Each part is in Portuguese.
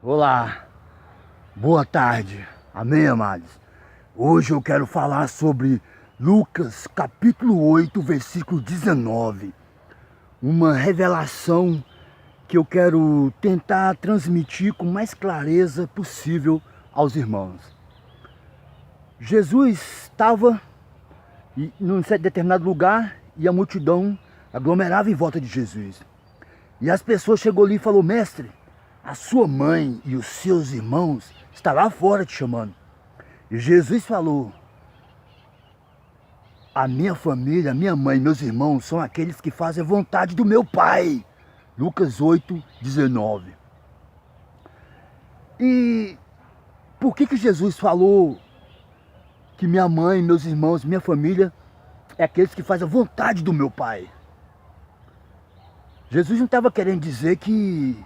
Olá, boa tarde, amém, amados? Hoje eu quero falar sobre Lucas capítulo 8, versículo 19. Uma revelação que eu quero tentar transmitir com mais clareza possível aos irmãos. Jesus estava em um determinado lugar e a multidão aglomerava em volta de Jesus. E as pessoas chegou ali e falou: mestre, a sua mãe e os seus irmãos estão lá fora te chamando. E Jesus falou: a minha família, a minha mãe e meus irmãos são aqueles que fazem a vontade do meu Pai. Lucas 8, 19. E por que Jesus falou que minha mãe, meus irmãos, minha família é aqueles que fazem a vontade do meu Pai? Jesus não estava querendo dizer que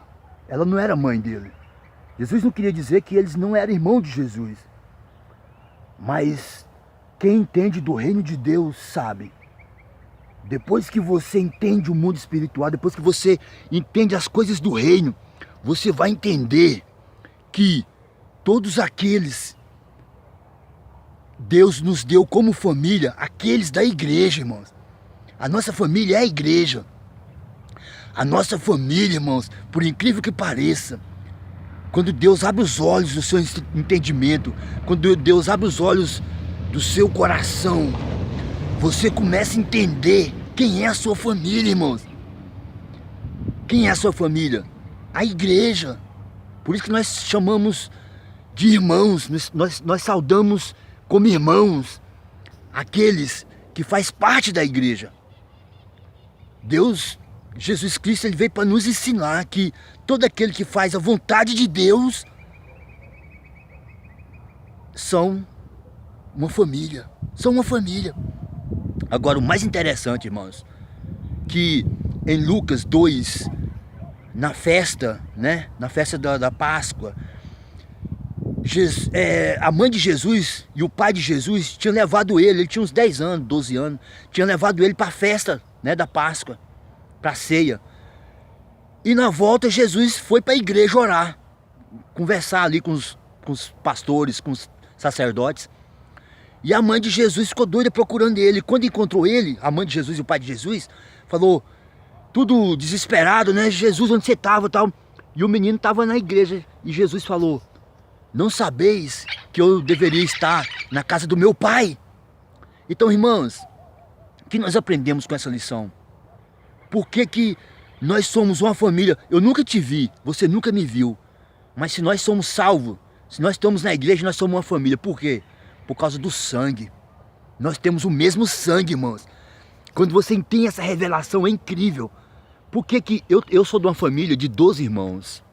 ela não era mãe dele. Jesus não queria dizer que eles não eram irmãos de Jesus. Mas quem entende do reino de Deus sabe. Depois que você entende o mundo espiritual, depois que você entende as coisas do reino, você vai entender que todos aqueles Deus nos deu como família, aqueles da igreja, irmãos. A nossa família é a igreja. A nossa família, irmãos, por incrível que pareça, quando Deus abre os olhos do seu entendimento, quando Deus abre os olhos do seu coração, você começa a entender quem é a sua família, irmãos. Quem é a sua família? A igreja. Por isso que nós chamamos de irmãos, nós saudamos como irmãos aqueles que faz parte da igreja. Jesus Cristo, ele veio para nos ensinar que todo aquele que faz a vontade de Deus são uma família. São uma família. Agora, o mais interessante, irmãos, que em Lucas 2, na festa, né? Na festa da Páscoa, a mãe de Jesus e o pai de Jesus tinham levado ele tinha uns 10 anos, 12 anos, tinham levado ele para a festa, né, da Páscoa, para a ceia. E na volta Jesus foi para a igreja orar, conversar ali com os pastores, com os sacerdotes. E a mãe de Jesus ficou doida procurando ele. Quando encontrou ele, a mãe de Jesus e o pai de Jesus, falou, tudo desesperado, né? Jesus, onde você estava, tal? E o menino estava na igreja. E Jesus falou: não sabeis que eu deveria estar na casa do meu pai? Então, irmãos, o que nós aprendemos com essa lição? Por que nós somos uma família? Eu nunca te vi, você nunca me viu. Mas se nós somos salvos, se nós estamos na igreja, nós somos uma família. Por quê? Por causa do sangue. Nós temos o mesmo sangue, irmãos. Quando você tem essa revelação, é incrível. Por que eu sou de uma família de 12 irmãos?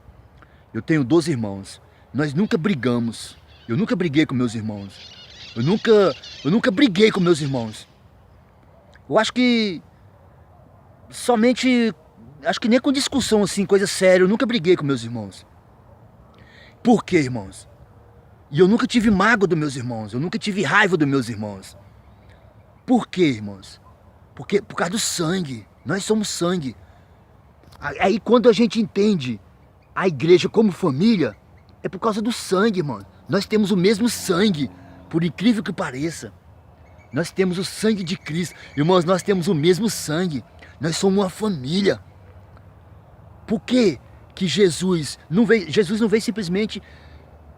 Eu tenho 12 irmãos. Nós nunca brigamos. Eu nunca briguei com meus irmãos. Eu nunca briguei com meus irmãos. Eu acho que acho que nem com discussão assim, coisa séria, eu nunca briguei com meus irmãos. Por quê, irmãos? E eu nunca tive mágoa dos meus irmãos, eu nunca tive raiva dos meus irmãos. Por quê, irmãos? Porque por causa do sangue, nós somos sangue. Aí quando a gente entende a igreja como família, é por causa do sangue, irmão. Nós temos o mesmo sangue, por incrível que pareça. Nós temos o sangue de Cristo. Irmãos, nós temos o mesmo sangue. Nós somos uma família. Por que Jesus não veio simplesmente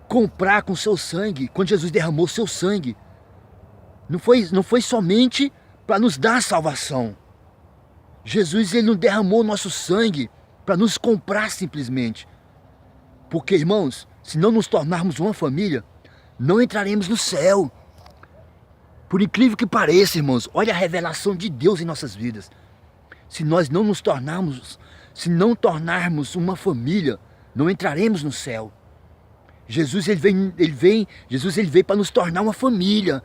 comprar com seu sangue? Quando Jesus derramou seu sangue, não foi somente para nos dar a salvação. Jesus, ele não derramou nosso sangue para nos comprar simplesmente. Porque, irmãos, se não nos tornarmos uma família, não entraremos no céu. Por incrível que pareça, irmãos, olha a revelação de Deus em nossas vidas. Se nós não nos tornarmos, se não tornarmos uma família, não entraremos no céu. Jesus ele veio para nos tornar uma família,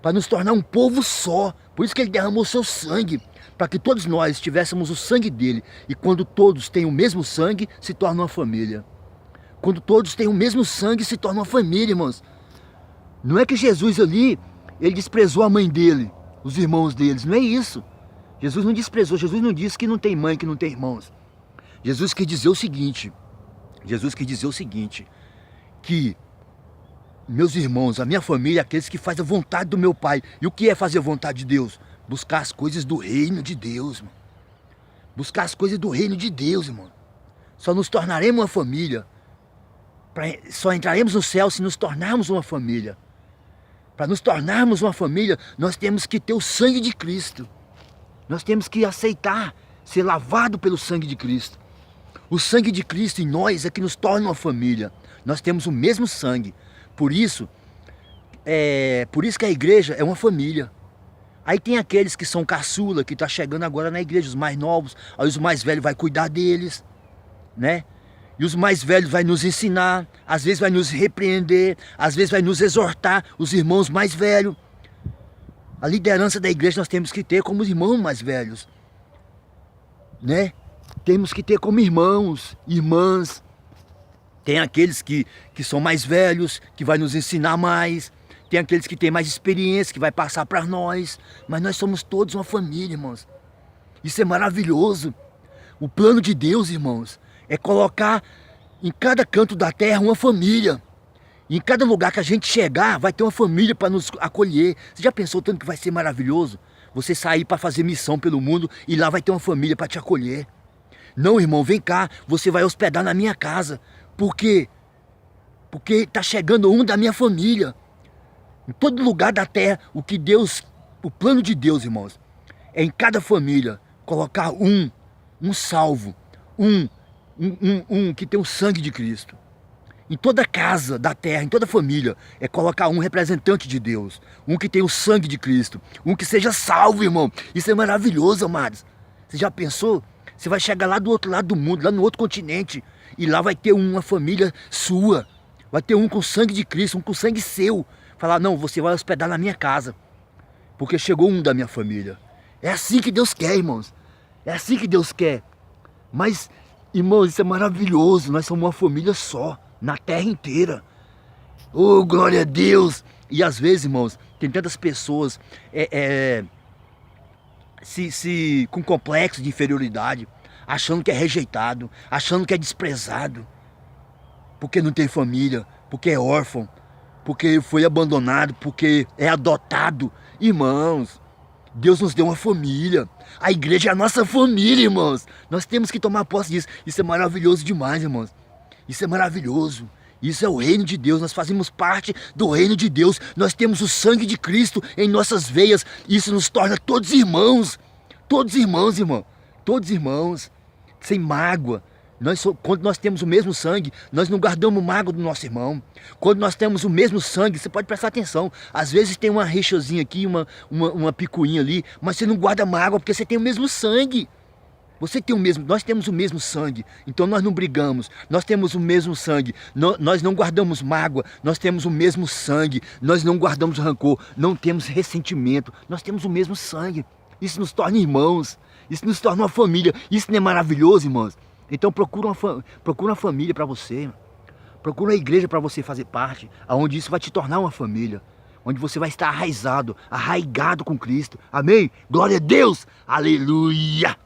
para nos tornar um povo só. Por isso que ele derramou seu sangue, para que todos nós tivéssemos o sangue dele. E quando todos têm o mesmo sangue, se torna uma família. Quando todos têm o mesmo sangue, se torna uma família, irmãos. Não é que Jesus ali, ele desprezou a mãe dele, os irmãos deles, não é isso. Jesus não desprezou, Jesus não disse que não tem mãe, que não tem irmãos. Jesus quer dizer o seguinte: Jesus quis dizer o seguinte, que meus irmãos, a minha família é aqueles que fazem a vontade do meu Pai. E o que é fazer a vontade de Deus? Buscar as coisas do reino de Deus, irmão. Buscar as coisas do reino de Deus, irmão. Só nos tornaremos uma família. Só entraremos no céu se nos tornarmos uma família. Para nos tornarmos uma família, nós temos que ter o sangue de Cristo. Nós temos que aceitar ser lavado pelo sangue de Cristo. O sangue de Cristo em nós é que nos torna uma família. Nós temos o mesmo sangue. Por isso que a igreja é uma família. Aí tem aqueles que são caçula, que estão chegando agora na igreja, os mais novos. Aí os mais velhos vão cuidar deles, né? E os mais velhos vão nos ensinar, às vezes vai nos repreender, às vezes vai nos exortar, os irmãos mais velhos. A liderança da igreja nós temos que ter como os irmãos mais velhos, né? Temos que ter como irmãos, irmãs. Tem aqueles que são mais velhos, que vai nos ensinar mais. Tem aqueles que têm mais experiência, que vai passar para nós. Mas nós somos todos uma família, irmãos. Isso é maravilhoso. O plano de Deus, irmãos, é colocar em cada canto da terra uma família. E em cada lugar que a gente chegar, vai ter uma família para nos acolher. Você já pensou tanto que vai ser maravilhoso? Você sair para fazer missão pelo mundo e lá vai ter uma família para te acolher. Não, irmão, vem cá, você vai hospedar na minha casa. Por quê? Porque está chegando um da minha família. Em todo lugar da terra, o plano de Deus, irmãos, é em cada família colocar um salvo, um que tem o sangue de Cristo. Em toda casa da terra, em toda família, é colocar um representante de Deus, um que tem o sangue de Cristo, um que seja salvo, irmão. Isso é maravilhoso, amados. Você já pensou? Você vai chegar lá do outro lado do mundo, lá no outro continente, e lá vai ter uma família sua. Vai ter um com sangue de Cristo, um com sangue seu. Falar, não, você vai hospedar na minha casa, porque chegou um da minha família. É assim que Deus quer, irmãos. É assim que Deus quer. Mas, irmãos, isso é maravilhoso. Nós somos uma família só, na terra inteira. Oh, glória a Deus! E às vezes, irmãos, tem tantas pessoas com complexo de inferioridade, achando que é rejeitado, achando que é desprezado, porque não tem família, porque é órfão, porque foi abandonado, porque é adotado. Irmãos, Deus nos deu uma família. A igreja é a nossa família, irmãos. Nós temos que tomar posse disso. Isso é maravilhoso demais, irmãos. Isso é maravilhoso. Isso é o reino de Deus. Nós fazemos parte do reino de Deus. Nós temos o sangue de Cristo em nossas veias. Isso nos torna todos irmãos. Todos irmãos, irmão. Todos irmãos. Sem mágoa. Quando nós temos o mesmo sangue, nós não guardamos mágoa do nosso irmão. Quando nós temos o mesmo sangue, você pode prestar atenção. Às vezes tem uma rixazinha aqui, uma picuinha ali, mas você não guarda mágoa porque você tem o mesmo sangue. Nós temos o mesmo sangue, então nós não brigamos. Nós temos o mesmo sangue, nós não guardamos mágoa. Nós temos o mesmo sangue, nós não guardamos rancor, não temos ressentimento. Nós temos o mesmo sangue. Isso nos torna irmãos, isso nos torna uma família. Isso não é maravilhoso, irmãos? Então procura uma família para você. Procura uma igreja para você fazer parte, onde isso vai te tornar uma família. Onde você vai estar arraigado com Cristo. Amém? Glória a Deus! Aleluia!